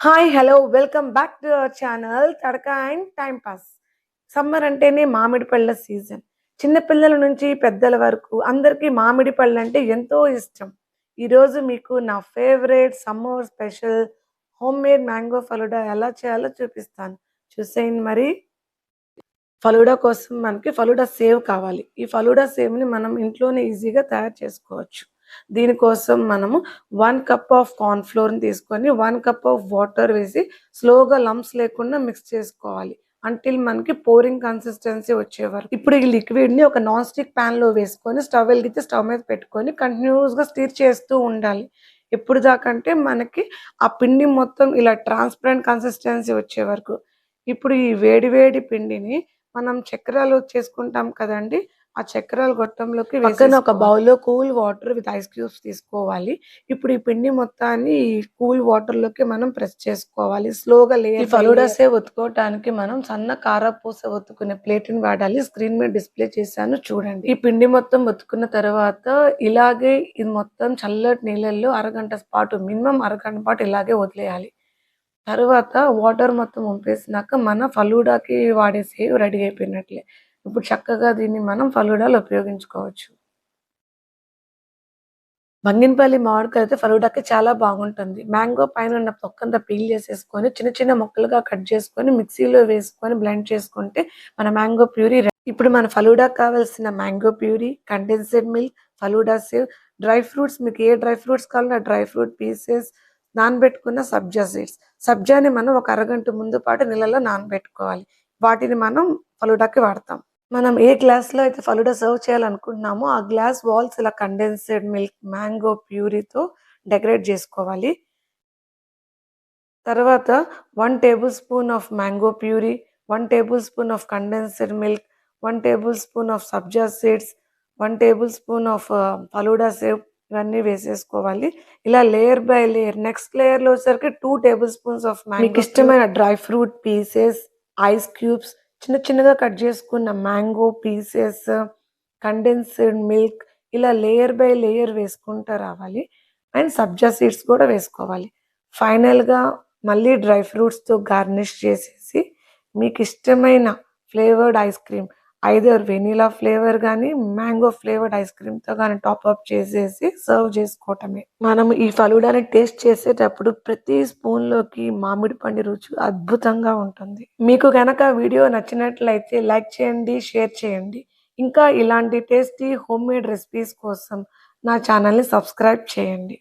Hi hello welcome back to our channel Tadaka and time pass. Summer అంటేనే మామిడి పళ్ళ season. చిన్న పిల్లల నుంచి పెద్దల వరకు అందరికీ మామిడి పళ్ళు అంటే ఎంతో ఇష్టం. ఈరోజు మీకు నా favourite summer special home made mango falooda ఎలా చేయాలో చూపిస్తాను. చూసేయండి మరి. ఫలూడా కోసం మనకి ఫలూడా సేవ్ కావాలి. ఈ ఫలూడా సేవ్‌ని మనం ఇంట్లోనే ఈజీగా తయారు చేసుకోవచ్చు. దీనికోసం మనము 1 కప్ ఆఫ్ కార్న్ ఫ్లోర్‌ని తీసుకొని 1 కప్ ఆఫ్ వాటర్ వేసి స్లోగా లంప్స్ లేకుండా మిక్స్ చేసుకోవాలి. అంటిల్ మనకి పోరింగ్ కన్సిస్టెన్సీ వచ్చే వరకు. ఇప్పుడు ఈ లిక్విడ్‌ని ఒక నాన్ స్టిక్ పాన్‌లో వేసుకొని స్టవ్ వెలిగించి స్టవ్ మీద పెట్టుకొని కంటిన్యూయస్‌గా స్టిర్ చేస్తూ ఉండాలి. ఎప్పుడు దాకా అంటే మనకి ఆ పిండి మొత్తం ఇలా ట్రాన్స్‌పరెంట్ కన్సిస్టెన్సీ వచ్చే వరకు. ఇప్పుడు ఈ వేడి వేడి పిండిని మనం చక్రాలు చేసుకుంటాం కదండీ! ఆ చక్రాల గొట్టంలోకి పక్కన ఒక బౌల్‌లో cool water with ice cubes తీసుకోవాలి. ఇప్పుడు ఈ పిండి మొత్తాన్ని ఈ కూల్ వాటర్‌లోకి మనం ప్రెస్ చేసుకోవాలి. స్లోగా ఈ ఫలూడాసే ఒత్తుకోవటానికి మనం సన్న కారపూస ఒత్తుకునే ప్లేట్‌ని వాడాలి. స్క్రీన్ మీద డిస్‌ప్లే చేశాను చూడండి. ఈ పిండి మొత్తం ఒత్తుకున్న తర్వాత ఇలాగే ఇది మొత్తం చల్లటి నీళ్ళల్లో అరగంట పాటు మినిమమ్ అరగంట పాటు ఇలాగే వదిలేయాలి. తరువాత వాటర్ మొత్తం వంపేసినాక మన ఫలూడాకి వాడే సేవ్ రెడీ అయిపోయినట్లే. ఇప్పుడు చక్కగా దీన్ని మనం ఫలూడాలో ఉపయోగించుకోవచ్చు. బంగినపల్లి మామిడికాయ అయితే ఫలూడాకి చాలా బాగుంటుంది. మ్యాంగో పైన ఉన్న తొక్కంతా పీల్ చేసేసుకొని చిన్న చిన్న ముక్కలుగా కట్ చేసుకొని మిక్సీలో వేసుకొని బ్లెండ్ చేసుకుంటే మన మ్యాంగో ప్యూరీ రెడీ. ఇప్పుడు మన ఫలూడాకి కావాల్సిన mango puree, condensed milk, falooda save, dry fruits మీకు ఏ డ్రై ఫ్రూట్స్ కావాలో ఆ డ్రై ఫ్రూట్ పీసెస్, నానబెట్టుకున్న సబ్జా సీడ్స్. సబ్జాని మనం ఒక అరగంట ముందు పాటు నీళ్ళలో నానబెట్టుకోవాలి. వాటిని మనం ఫలూడాకి వాడతాం. మనం ఏ గ్లాస్‌లో అయితే ఫలూడా సర్వ్ చేయాలనుకుంటున్నామో, ఆ గ్లాస్ వాల్స్ ఇలా కండెన్స్డ్ మిల్క్, మ్యాంగో ప్యూరీతో డెకరేట్ జేసుకోవాలి. తర్వాత 1 table spoon of mango puree, 1 table spoon of condensed milk, 1 table spoon of sabja seeds, 1 table spoon of falooda save ఇవన్నీ వేసేసుకోవాలి. ఇలా లేయర్ బై లేయర్ నెక్స్ట్ లేయర్‌లో వచ్చేసరికి 2 టేబుల్ స్పూన్స్ ఆఫ్ మీకిష్టమైన dry fruit pieces, ice cubes, చిన్న చిన్నగా cut చేసుకున్న mango pieces, condensed milk ఇలా లేయర్ బై లేయర్ వేసుకుంటా రావాలి. అండ్ సబ్జా సీడ్స్ కూడా వేసుకోవాలి. ఫైనల్‌గా మళ్ళీ డ్రై ఫ్రూట్స్‌తో గార్నిష్ చేసేసి మీకిష్టమైన flavoured ice cream either vanilla flavour గానీ, మ్యాంగో ఫ్లేవర్డ్ ఐస్ క్రీమ్‌తో గానీ టాపప్ చేసేసి సర్వ్ చేసుకోవటమే. మనం ఈ ఫలూడాని టేస్ట్ చేసేటప్పుడు ప్రతి స్పూన్‌లోకి మామిడి పండు రుచి అద్భుతంగా ఉంటుంది. మీకు గనక వీడియో నచ్చినట్లయితే లైక్ చేయండి, షేర్ చేయండి. ఇంకా ఇలాంటి టేస్టీ హోమ్ మేడ్ రెసిపీస్ కోసం నా ఛానల్‌ని సబ్స్క్రైబ్ చేయండి.